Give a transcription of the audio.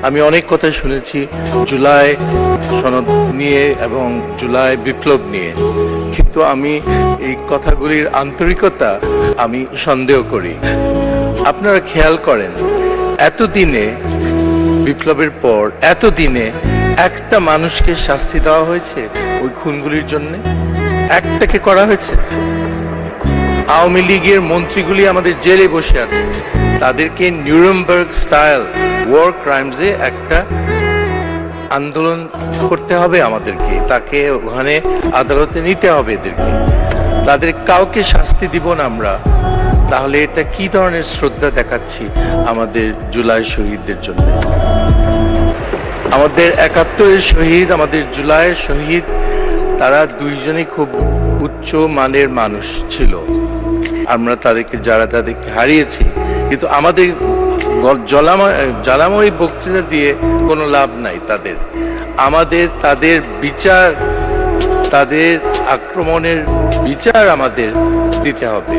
আমি অনেক কথা শুনেছি জুলাই সনদ নিয়ে এবং জুলাই বিপ্লব নিয়ে, কিন্তু আমি এই কথাগুলির আন্তরিকতা আমি সন্দেহ করি। আপনারা খেয়াল করেন, এতদিনে বিপ্লবের পর এতদিনে একটা মানুষকে শাস্তি দেওয়া হয়েছে ওই খুনগুলির জন্য? একটাকে করা হয়েছে? আওয়ামী লীগের মন্ত্রীগুলি আমাদের জেলে বসে আছে, তাদেরকে নিউরেমবার্গ স্টাইল ওয়ার ক্রাইমসে একটা আন্দোলন করতে হবে আমাদেরকে, তাকে ওখানে আদালতে নিতে হবে এদেরকে। তাদের কাউকে শাস্তি দিব না আমরা, তাহলে এটা কি ধরনের শ্রদ্ধা দেখাচ্ছি আমাদের জুলাই শহীদদের জন্য? আমাদের ৭১-এর শহীদ, আমাদের জুলাইয়ের শহীদ, তারা দুইজনই খুব উচ্চ মানের মানুষ ছিল। আমরা তাদেরকে হারিয়েছি, কিন্তু আমাদের জ্বালাময়ী বক্তৃতা দিয়ে কোনো লাভ নাই। তাদের বিচার, তাদের আক্রমণের বিচার আমাদের দিতে হবে।